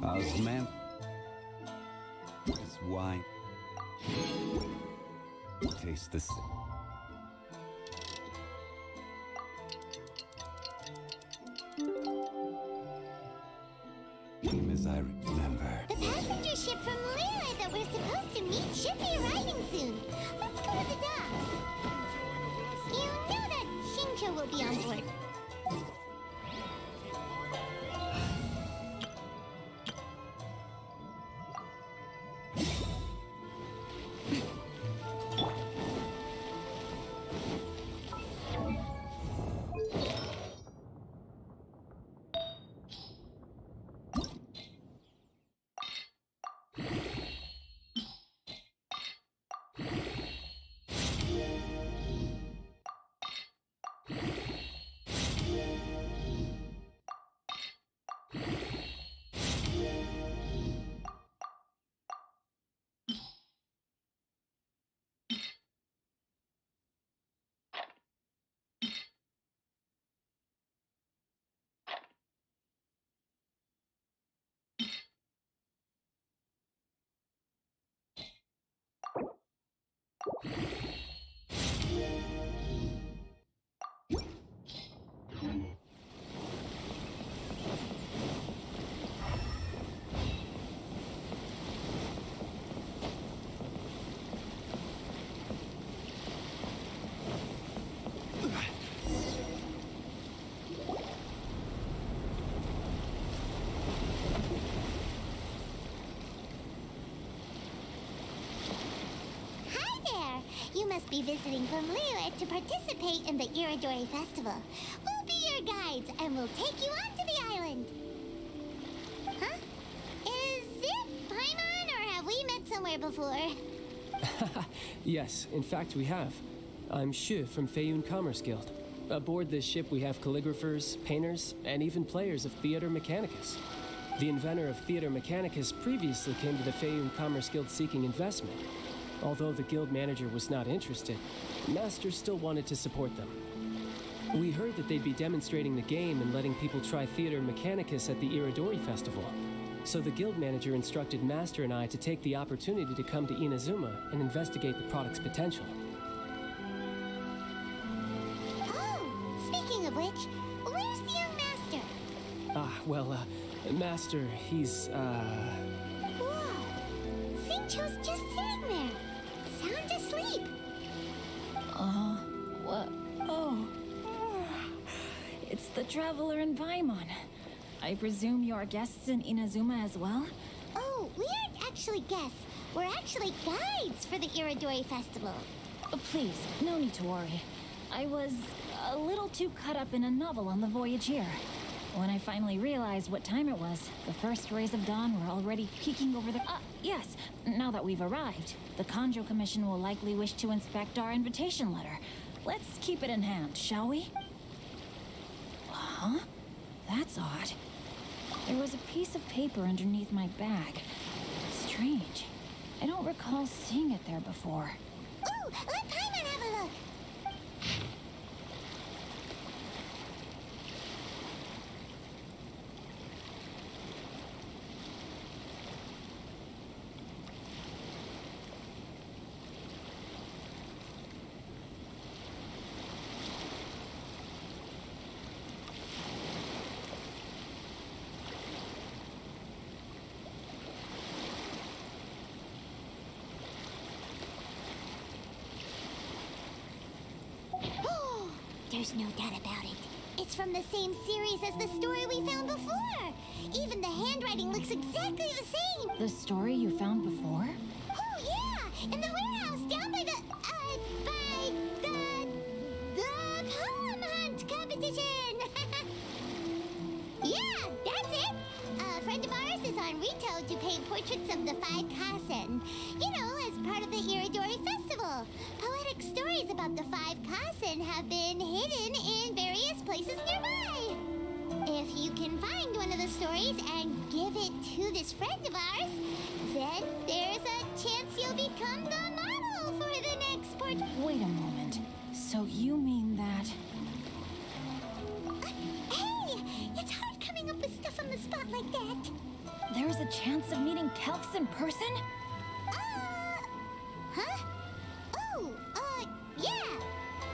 Osman is wine. Taste the same. As I remember. The passenger ship from Lyra that we're supposed to meet should be arriving soon. Let's go to the docks. You know that Shincho will be on board. You must be visiting from Lyra to participate in the Irodori Festival. We'll be your guides and we'll take you onto the island. Huh? Is it Paimon or have we met somewhere before? Yes, in fact we have. I'm Shu from Feiyun Commerce Guild. Aboard this ship we have calligraphers, painters, and even players of Theater Mechanicus. The inventor of Theater Mechanicus previously came to the Feiyun Commerce Guild seeking investment. Although the guild manager was not interested, Master still wanted to support them. We heard that they'd be demonstrating the game and letting people try Theater Mechanicus at the Irodori Festival. So the guild manager instructed Master and I to take the opportunity to come to Inazuma and investigate the product's potential. Oh, speaking of which, where's the young master? Master, he's, Whoa, Shincho's just sitting there, sound asleep. What? Oh. It's the Traveler and Paimon. I presume you're guests in Inazuma as well? Oh, we aren't actually guests. We're actually guides for the Irodori Festival. Please, no need to worry. I was a little too caught up in a novel on the voyage here. When I finally realized what time it was, the first rays of dawn were already peeking over the... yes, now that we've arrived, the Kanjo Commission will likely wish to inspect our invitation letter. Let's keep it in hand, shall we? Huh? That's odd. There was a piece of paper underneath my bag. Strange. I don't recall seeing it there before. Ooh, let Paimon have a look. There's no doubt about it. It's from the same series as the story we found before. Even the handwriting looks exactly the same. The story you found before? Oh, yeah! In the warehouse down by the poem hunt competition! Yeah, that's it! A friend of ours is on Rito to paint portraits of the 5 Kasen. You know, as part of the Irodori Festival. Poetic stories about the 5 Kasen have been hidden in various places nearby. If you can find one of the stories and give it to this friend of ours, then there's a chance you'll become the model for the next portrait. Wait a moment. So you mean that... Hey! It's hard coming up with stuff on the like that. There's a chance of meeting Calx in person? Huh? Oh, yeah.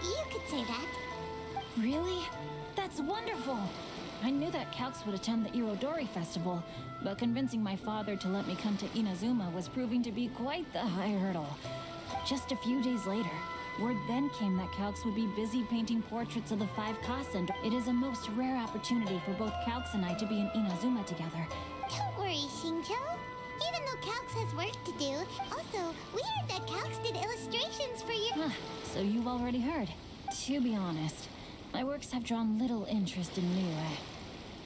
You could say that. Really? That's wonderful! I knew that Calx would attend the Irodori festival, but convincing my father to let me come to Inazuma was proving to be quite the high hurdle. Just a few days later, word then came that Calx would be busy painting portraits of the 5 Kasen. It is a most rare opportunity for both Calx and I to be in Inazuma together. Don't worry, Shinjo. Even though Calx has work to do, also, we heard that Calx did illustrations for your... So you've already heard. To be honest, my works have drawn little interest in Miue.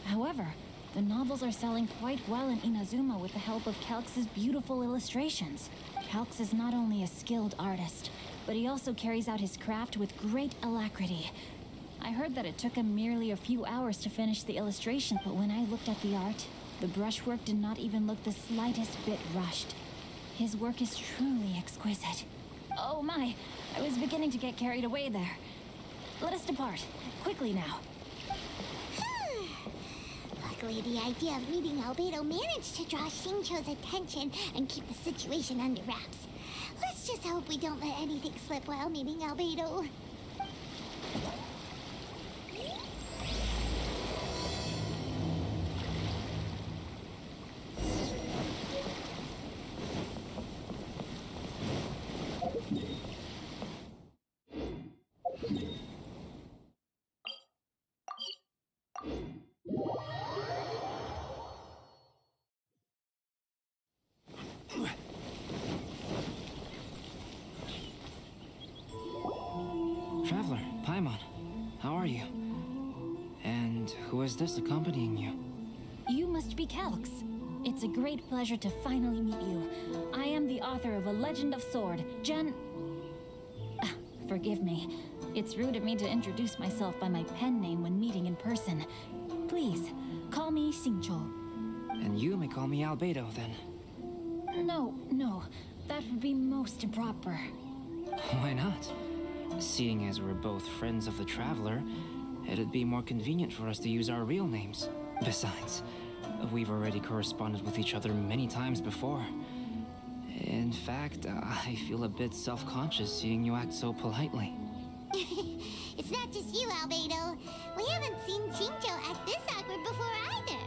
However, the novels are selling quite well in Inazuma with the help of Calx's beautiful illustrations. Calx is not only a skilled artist, but he also carries out his craft with great alacrity. I heard that it took him merely a few hours to finish the illustration, but when I looked at the art, the brushwork did not even look the slightest bit rushed. His work is truly exquisite. Oh my, I was beginning to get carried away there. Let us depart, quickly now. Luckily, the idea of meeting Albedo managed to draw Shincho's attention and keep the situation under wraps. Let's just hope we don't let anything slip while meeting Albedo. Traveler, Paimon, how are you? And who is this accompanying you? You must be Calx. It's a great pleasure to finally meet you. I am the author of A Legend of Sword, Forgive me. It's rude of me to introduce myself by my pen name when meeting in person. Please, call me Shincho. And you may call me Albedo, then. No, that would be most improper. Why not? Seeing as we're both friends of the Traveler, it'd be more convenient for us to use our real names. Besides, we've already corresponded with each other many times before. In fact, I feel a bit self-conscious seeing you act so politely. It's not just you, Albedo. We haven't seen Shinjo act this awkward before either.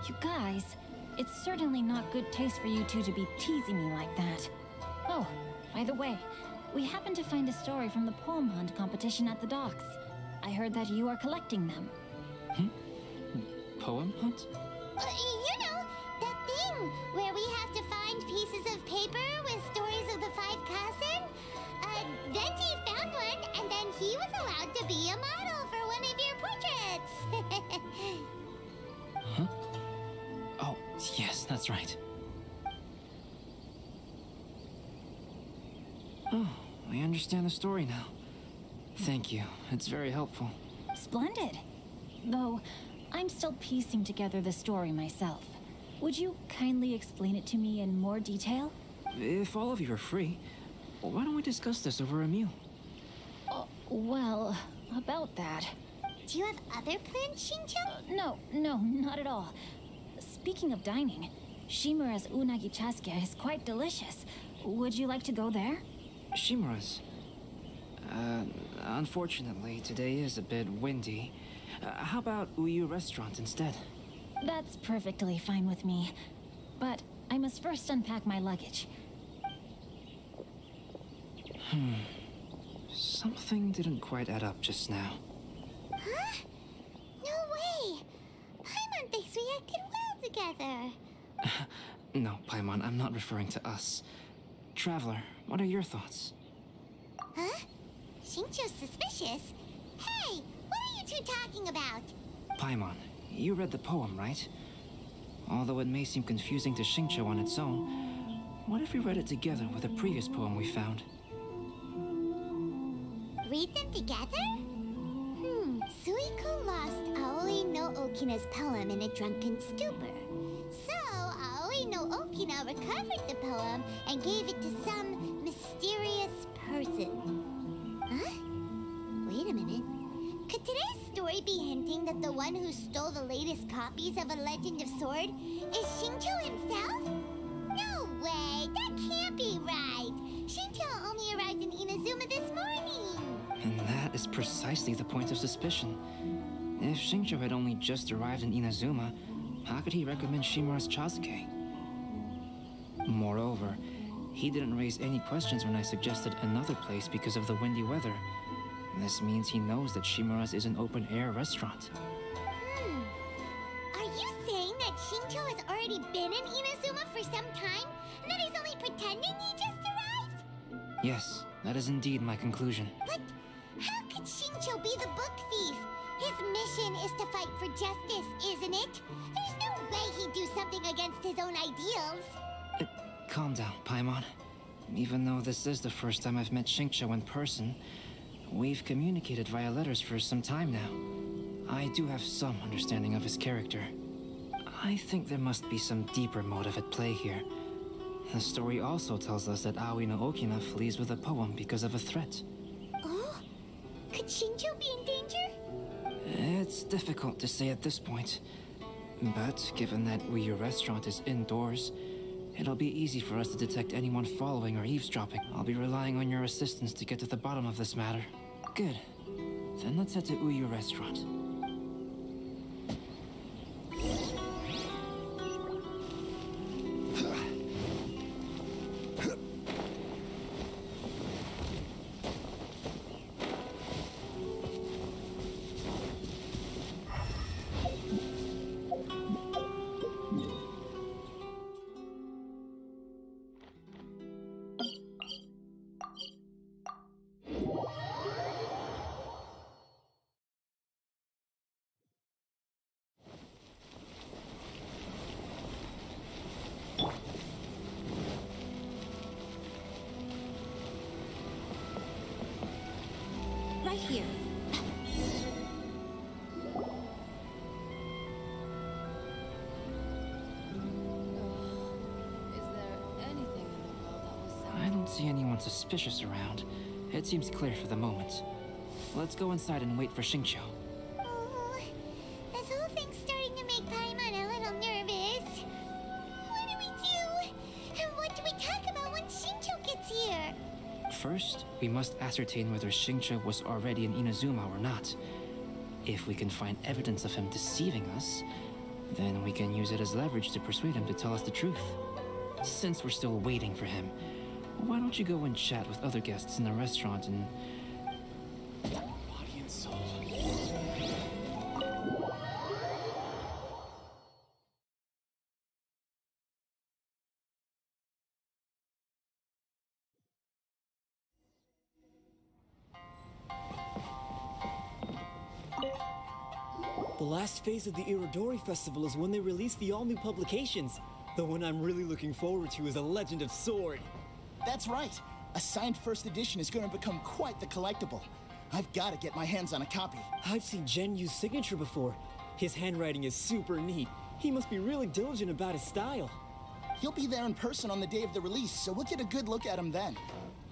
You guys, it's certainly not good taste for you two to be teasing me like that. Oh, by the way, we happened to find a story from the poem hunt competition at the docks. I heard that you are collecting them. Poem hunt? You know, that thing where we have to find pieces of paper with stories of the 5 Kasen. Venti found one, and then he was allowed to be a model for one of your portraits. Huh? Oh, yes, that's right. Oh, I understand the story now. Thank you. It's very helpful. Splendid. Though, I'm still piecing together the story myself. Would you kindly explain it to me in more detail? If all of you are free, why don't we discuss this over a meal? Well, about that. Do you have other plans, Shinjo? No, not at all. Speaking of dining, Shimura's unagi chasuke is quite delicious. Would you like to go there? Shimura's. Unfortunately, today is a bit windy. How about Uyu Restaurant instead? That's perfectly fine with me. But I must first unpack my luggage. Something didn't quite add up just now. Huh? No way! Paimon thinks we acted well together. No, Paimon, I'm not referring to us. Traveler, what are your thoughts? Huh? Shinjo's suspicious. Hey, what are you two talking about? Paimon, you read the poem, right? Although it may seem confusing to Shincho on its own, what if we read it together with a previous poem we found? Read them together? Suiko lost Aoi no Okina's poem in a drunken stupor. So, Aoi no Okina recovered the poem and gave it to some mysterious person. Huh? Wait a minute. Could today's story be hinting that the one who stole the latest copies of A Legend of Sword is Shincho himself? No way! That can't be right! Shincho only arrived in Inazuma this morning! And that is precisely the point of suspicion. If Shincho had only just arrived in Inazuma, how could he recommend Shimura's Chazuke? Moreover, he didn't raise any questions when I suggested another place because of the windy weather. This means he knows that Shimura's is an open-air restaurant. Are you saying that Shincho has already been in Inazuma for some time, and that he's only pretending he just arrived? Yes, that is indeed my conclusion. But how could Shincho be the book thief? His mission is to fight for justice, isn't it? There's no way he'd do something against his own ideals. Calm down, Paimon. Even though this is the first time I've met Shincho in person, we've communicated via letters for some time now. I do have some understanding of his character. I think there must be some deeper motive at play here. The story also tells us that Aoi no Okina flees with a poem because of a threat. Oh? Could Shincho be in danger? It's difficult to say at this point. But given that Uyu Restaurant is indoors, it'll be easy for us to detect anyone following or eavesdropping. I'll be relying on your assistance to get to the bottom of this matter. Good. Then let's head to Uyu Restaurant. Right here. I don't see anyone suspicious around. It seems clear for the moment. Let's go inside and wait for Shincho. Oh, this whole thing's starting to make Paimon a little nervous. What do we do? And what do we talk about when Shincho gets here? First, we must ascertain whether Shincho was already in Inazuma or not. If we can find evidence of him deceiving us, then we can use it as leverage to persuade him to tell us the truth. Since we're still waiting for him, why don't you go and chat with other guests in the restaurant and... Body and soul. The last phase of the Irodori Festival is when they release the all-new publications. The one I'm really looking forward to is A Legend of Sword. That's right. A signed first edition is going to become quite the collectible. I've got to get my hands on a copy. I've seen Genyu's signature before. His handwriting is super neat. He must be really diligent about his style. He'll be there in person on the day of the release, so we'll get a good look at him then.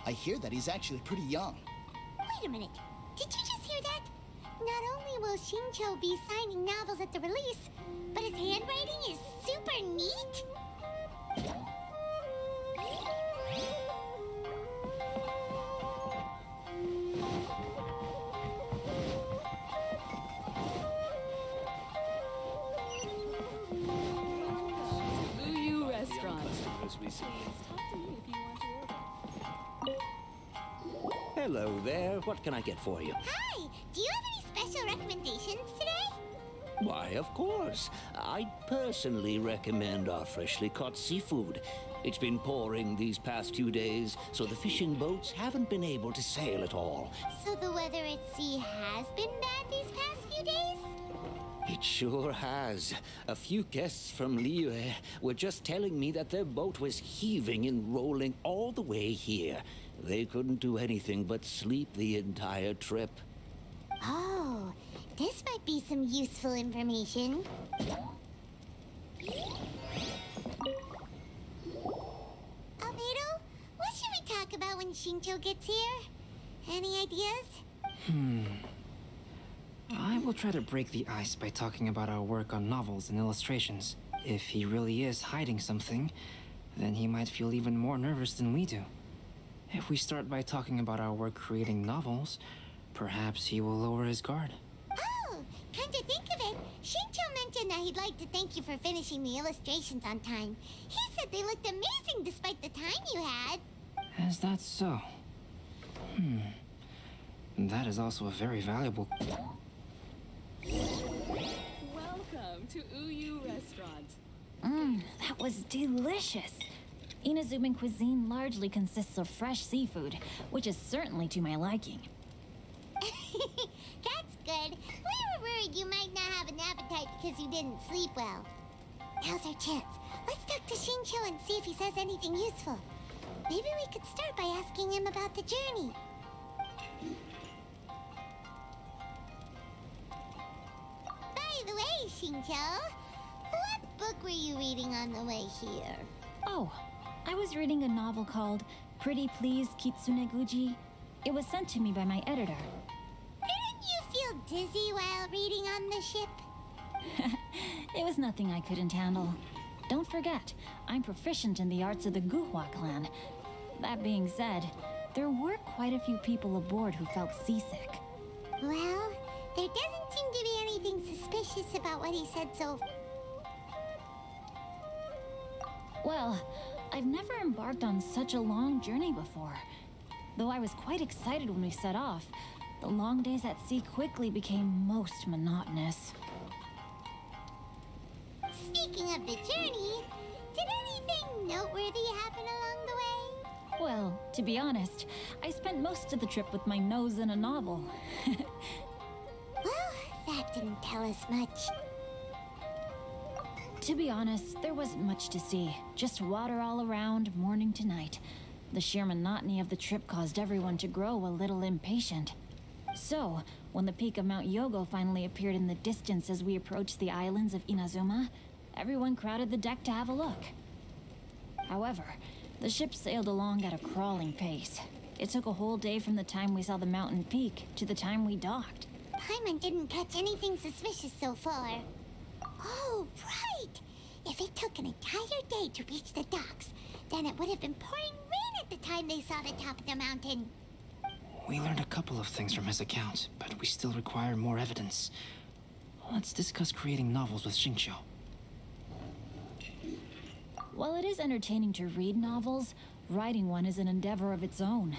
I hear that he's actually pretty young. Wait a minute. Did you just hear that? Not only will Shincho be signing novels at the release, but his handwriting is super neat? Uyu Restaurant. Hello there. What can I get for you? Hi! Do you have any special recommendations today? Why, of course. I'd personally recommend our freshly caught seafood. It's been pouring these past few days, so the fishing boats haven't been able to sail at all. So the weather at sea has been bad these past few days? It sure has. A few guests from Liyue were just telling me that their boat was heaving and rolling all the way here. They couldn't do anything but sleep the entire trip. Oh, this might be some useful information. Albedo, what should we talk about when Shincho gets here? Any ideas? I will try to break the ice by talking about our work on novels and illustrations. If he really is hiding something, then he might feel even more nervous than we do. If we start by talking about our work creating novels, perhaps he will lower his guard. Oh, come to think of it, Shincho mentioned that he'd like to thank you for finishing the illustrations on time. He said they looked amazing despite the time you had. Is that so? That is also a very valuable... Welcome to Uyu Restaurant. That was delicious. Inazuman cuisine largely consists of fresh seafood, which is certainly to my liking. That's good. We were worried you might not have an appetite because you didn't sleep well. Now's our chance. Let's talk to Shincho and see if he says anything useful. Maybe we could start by asking him about the journey. By the way, Shincho, what book were you reading on the way here? Oh, I was reading a novel called Pretty Please Kitsuneguji. It was sent to me by my editor. Didn't you feel dizzy while reading on the ship? It was nothing I couldn't handle. Don't forget, I'm proficient in the arts of the Guhua clan. That being said, there were quite a few people aboard who felt seasick. Well, there doesn't seem to be anything suspicious about what he said so far. Well, I've never embarked on such a long journey before. Though I was quite excited when we set off, the long days at sea quickly became most monotonous. Speaking of the journey, did anything noteworthy happen along the way? Well, to be honest, I spent most of the trip with my nose in a novel. Well, that didn't tell us much. To be honest, there wasn't much to see. Just water all around, morning to night. The sheer monotony of the trip caused everyone to grow a little impatient. So, when the peak of Mount Yogo finally appeared in the distance as we approached the islands of Inazuma, everyone crowded the deck to have a look. However, the ship sailed along at a crawling pace. It took a whole day from the time we saw the mountain peak to the time we docked. Paimon didn't catch anything suspicious so far. Oh, right! If it took an entire day to reach the docks, then it would have been pouring rain at the time they saw the top of the mountain. We learned a couple of things from his account, but we still require more evidence. Let's discuss creating novels with Shincho. While it is entertaining to read novels, writing one is an endeavor of its own.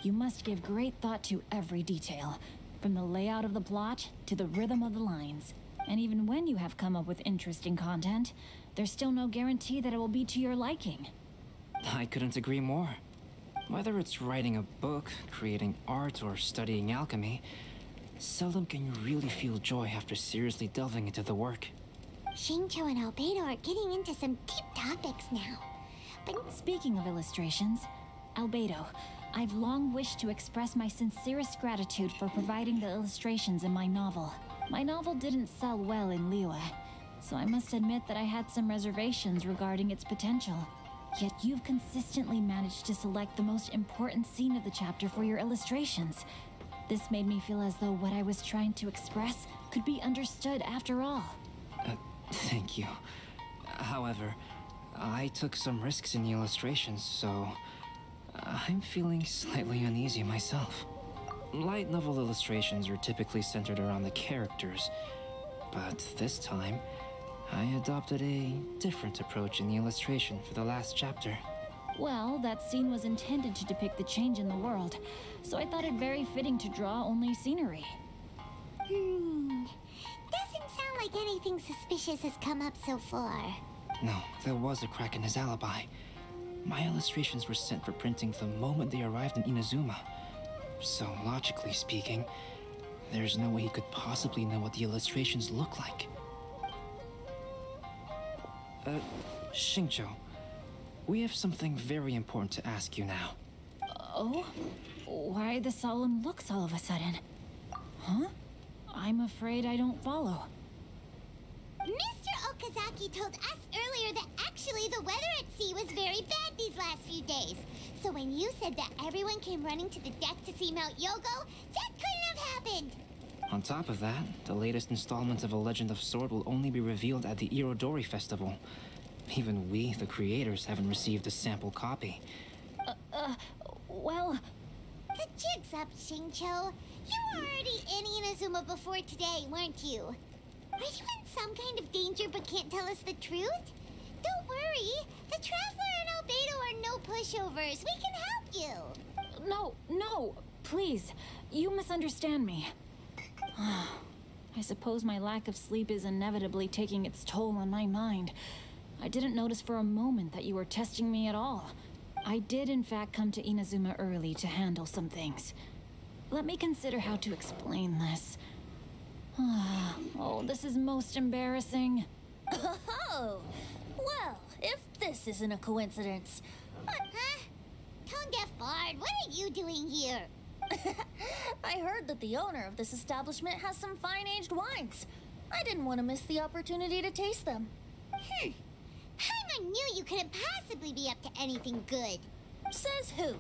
You must give great thought to every detail, from the layout of the plot to the rhythm of the lines. And even when you have come up with interesting content, there's still no guarantee that it will be to your liking. I couldn't agree more. Whether it's writing a book, creating art, or studying alchemy, seldom can you really feel joy after seriously delving into the work. Shincho and Albedo are getting into some deep topics now. But Speaking of illustrations, Albedo, I've long wished to express my sincerest gratitude for providing the illustrations in my novel. My novel didn't sell well in Liyue, so I must admit that I had some reservations regarding its potential. Yet you've consistently managed to select the most important scene of the chapter for your illustrations. This made me feel as though what I was trying to express could be understood after all. Thank you. However, I took some risks in the illustrations, so I'm feeling slightly uneasy myself. Light novel illustrations are typically centered around the characters, but this time, I adopted a different approach in the illustration for the last chapter. Well, that scene was intended to depict the change in the world, so I thought it very fitting to draw only scenery. doesn't sound like anything suspicious has come up so far. No, there was a crack in his alibi. My illustrations were sent for printing the moment they arrived in Inazuma. So, logically speaking, there's no way he could possibly know what the illustrations look like. Shincho, we have something very important to ask you now. Oh? Why the solemn looks all of a sudden? Huh? I'm afraid I don't follow. Mr. Okazaki told us earlier that actually the weather at sea was very bad these last few days. So when you said that everyone came running to the deck to see Mount Yogo, that couldn't have happened. On top of that, the latest installment of A Legend of Sword will only be revealed at the Irodori Festival. Even we, the creators, haven't received a sample copy. Well, The jig's up, Shincho. You were already in Inazuma before today, weren't you? Are you in some kind of danger but can't tell us the truth? Don't worry. The Traveler and Albedo are no pushovers. We can help you. no, please. You misunderstand me. I suppose my lack of sleep is inevitably taking its toll on my mind. I didn't notice for a moment that you were testing me at all. I did, in fact, come to Inazuma early to handle some things. Let me consider how to explain this. Oh, this is most embarrassing. Oh, well, if this isn't a coincidence. Huh? Tone-deaf Bard, what are you doing here? I heard that the owner of this establishment has some fine-aged wines. I didn't want to miss the opportunity to taste them. Paimon knew you couldn't possibly be up to anything good. Says who?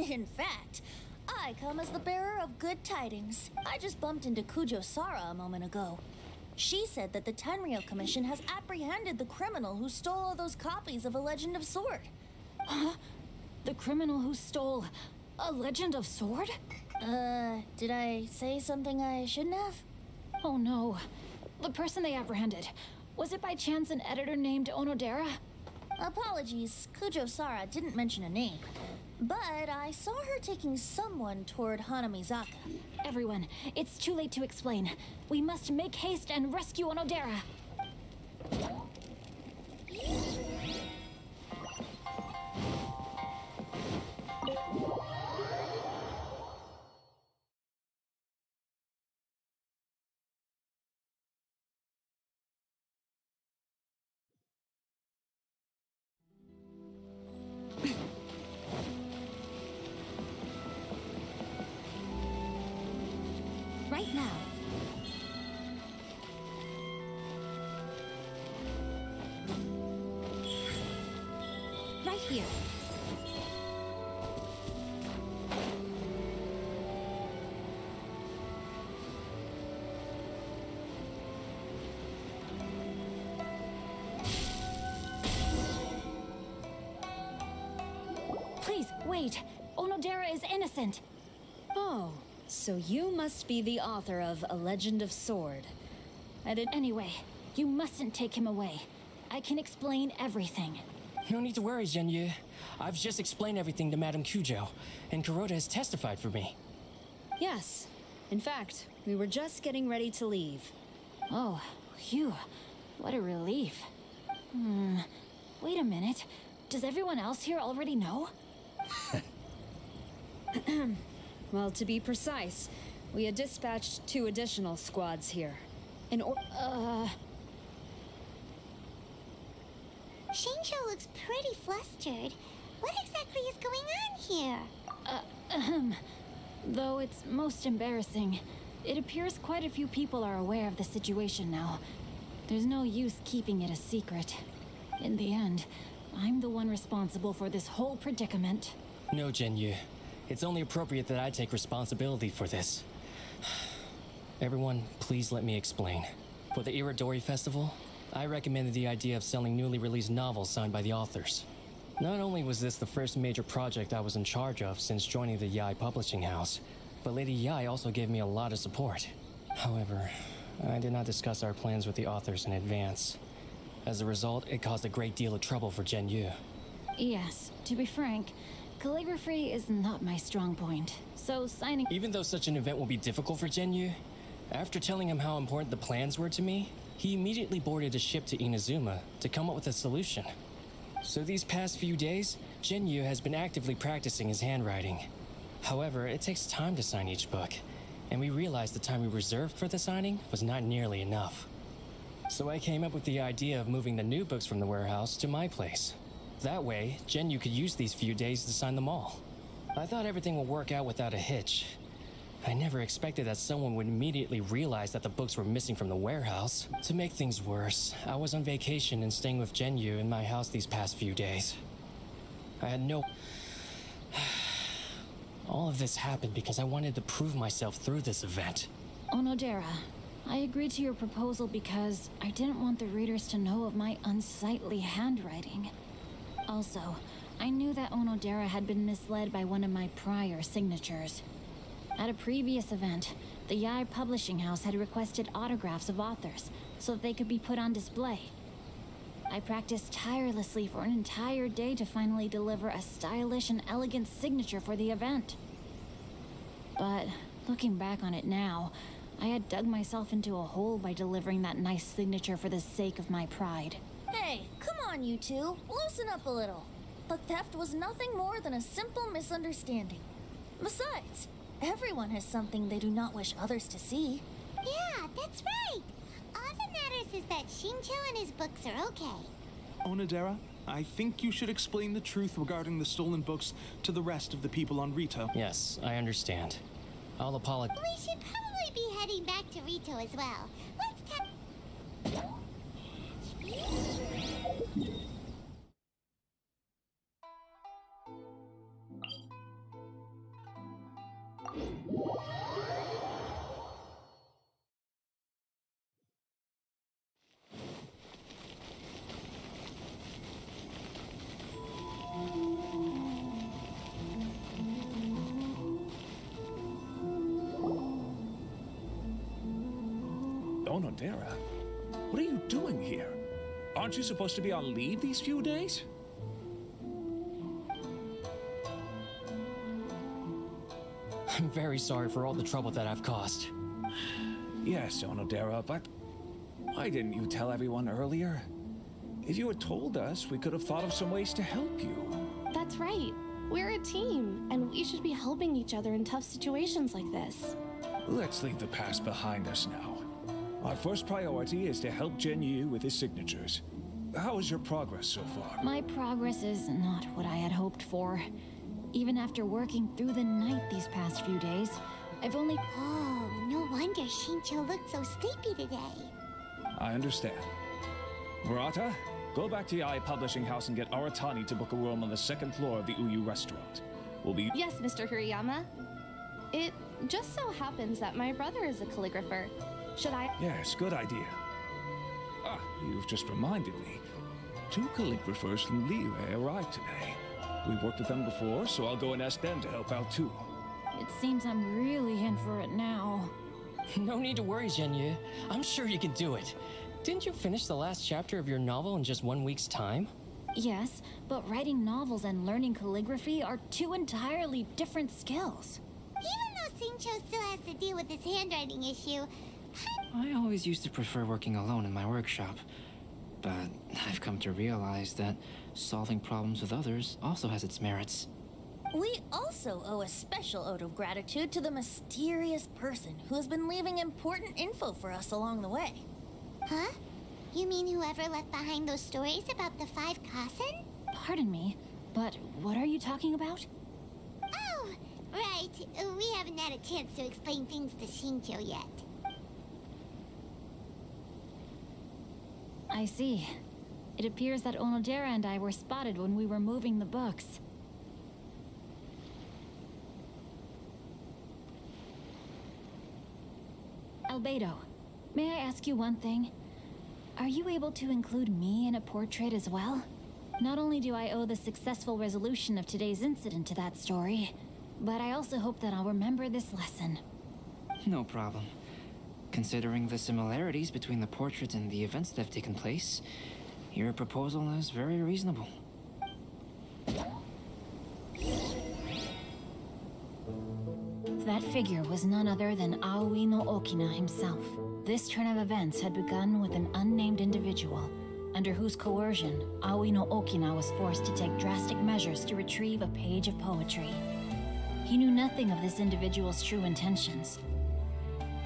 In fact, I come as the bearer of good tidings. I just bumped into Kujo Sara a moment ago. She said that the Tenryou Commission has apprehended the criminal who stole all those copies of A Legend of Sword. Huh? The criminal who stole A Legend of Sword? Did I say something I shouldn't have? Oh no. The person they apprehended. Was it by chance an editor named Onodera? Apologies, Kujo Sara didn't mention a name. But I saw her taking someone toward Hanamizaka. Everyone, it's too late to explain. We must make haste and rescue Onodera. Right now. Right here. Please, wait. Onodera is innocent. Oh, so you must be the author of A Legend of Sword. Anyway, you mustn't take him away. I can explain everything. No need to worry, Zhenyu. I've just explained everything to Madame Kujo, and Kuroda has testified for me. Yes. In fact, we were just getting ready to leave. Oh, phew. What a relief. Wait a minute. Does everyone else here already know? Well, to be precise, we had dispatched 2 additional squads here. Shincho looks pretty flustered. What exactly is going on here? Though it's most embarrassing, it appears quite a few people are aware of the situation now. There's no use keeping it a secret. In the end, I'm the one responsible for this whole predicament. No, Zhenyu. It's only appropriate that I take responsibility for this. Everyone, please let me explain. For the Irodori Festival, I recommended the idea of selling newly released novels signed by the authors. Not only was this the first major project I was in charge of since joining the Yai publishing house, but Lady Yai also gave me a lot of support. However, I did not discuss our plans with the authors in advance. As a result, it caused a great deal of trouble for Zhenyu. Yes, to be frank, calligraphy is not my strong point, so signing— Even though such an event will be difficult for Zhenyu, after telling him how important the plans were to me, he immediately boarded a ship to Inazuma to come up with a solution. So these past few days, Zhenyu has been actively practicing his handwriting. However, it takes time to sign each book, and we realized the time we reserved for the signing was not nearly enough. So I came up with the idea of moving the new books from the warehouse to my place. That way, Zhenyu could use these few days to sign them all. I thought everything would work out without a hitch. I never expected that someone would immediately realize that the books were missing from the warehouse. To make things worse, I was on vacation and staying with Zhenyu in my house these past few days. I had no... All of this happened because I wanted to prove myself through this event. Onodera, I agreed to your proposal because I didn't want the readers to know of my unsightly handwriting. Also, I knew that Onodera had been misled by one of my prior signatures. At a previous event, the Yair publishing house had requested autographs of authors so that they could be put on display. I practiced tirelessly for an entire day to finally deliver a stylish and elegant signature for the event. But looking back on it now, I had dug myself into a hole by delivering that nice signature for the sake of my pride. Hey, come on, you two. Loosen up a little. The theft was nothing more than a simple misunderstanding. Besides, everyone has something they do not wish others to see. Yeah, that's right. All that matters is that Shincho and his books are okay. Onodera, I think you should explain the truth regarding the stolen books to the rest of the people on Rito. Yes, I understand. I'll apologize. We should probably be heading back to Rito as well. Let's Onodera, what are you doing here? Aren't you supposed to be on leave these few days? I'm very sorry for all the trouble that I've caused. Yes, Onodera, but why didn't you tell everyone earlier? If you had told us, we could have thought of some ways to help you. That's right. We're a team, and we should be helping each other in tough situations like this. Let's leave the past behind us now. Our first priority is to help Genyu with his signatures. How is your progress so far? My progress is not what I had hoped for. Even after working through the night these past few days, I've only... Oh, no wonder Shincho looked so sleepy today. I understand. Murata, go back to Yair Publishing House and get Aratani to book a room on the second floor of the Uyu restaurant. We'll be... Yes, Mr. Hirayama. It just so happens that my brother is a calligrapher. Should I? Yes, good idea. Ah, you've just reminded me. 2 calligraphers from Liyue arrived today. We've worked with them before, so I'll go and ask them to help out too. It seems I'm really in for it now. No need to worry, Genyu. I'm sure you can do it. Didn't you finish the last chapter of your novel in just 1 week's time? Yes, but writing novels and learning calligraphy are 2 entirely different skills. Even though Shincho still has to deal with his handwriting issue, I always used to prefer working alone in my workshop, but I've come to realize that solving problems with others also has its merits. We also owe a special ode of gratitude to the mysterious person who has been leaving important info for us along the way. Huh? You mean whoever left behind those stories about the 5 Kasen? Pardon me, but what are you talking about? Oh, right. We haven't had a chance to explain things to Shincho yet. I see. It appears that Onodera and I were spotted when we were moving the books. Albedo, may I ask you one thing? Are you able to include me in a portrait as well? Not only do I owe the successful resolution of today's incident to that story, but I also hope that I'll remember this lesson. No problem. Considering the similarities between the portrait and the events that have taken place, your proposal is very reasonable. That figure was none other than Aoi no Okina himself. This turn of events had begun with an unnamed individual, under whose coercion Aoi no Okina was forced to take drastic measures to retrieve a page of poetry. He knew nothing of this individual's true intentions.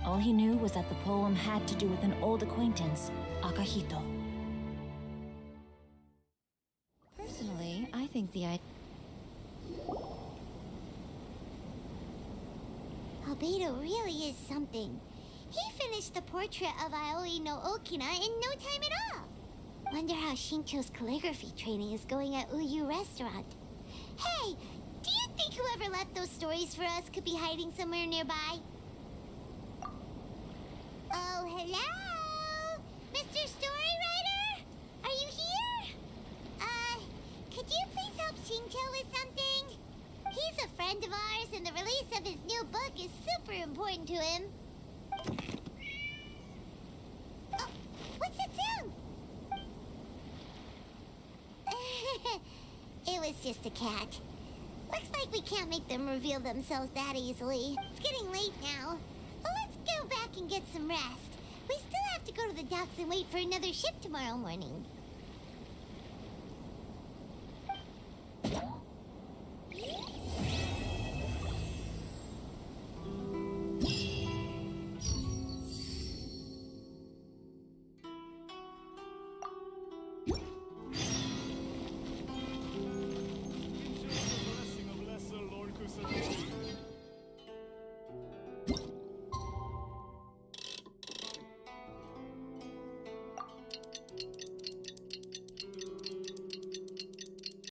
All he knew was that the poem had to do with an old acquaintance, Akahito. Personally, I think the idea... Albedo really is something. He finished the portrait of Aoi no Okina in no time at all. Wonder how Shincho's calligraphy training is going at Uyu Restaurant. Hey, do you think? think whoever left those stories for us could be hiding somewhere nearby? Oh, hello? Mr. Storywriter? Are you here? Could you please help Shincho with something? He's a friend of ours, and the release of his new book is super important to him. Oh, what's that sound? It was just a cat. Looks like we can't make them reveal themselves that easily. It's getting late now. Well, let's go back and get some rest. We still have to go to the docks and wait for another ship tomorrow morning.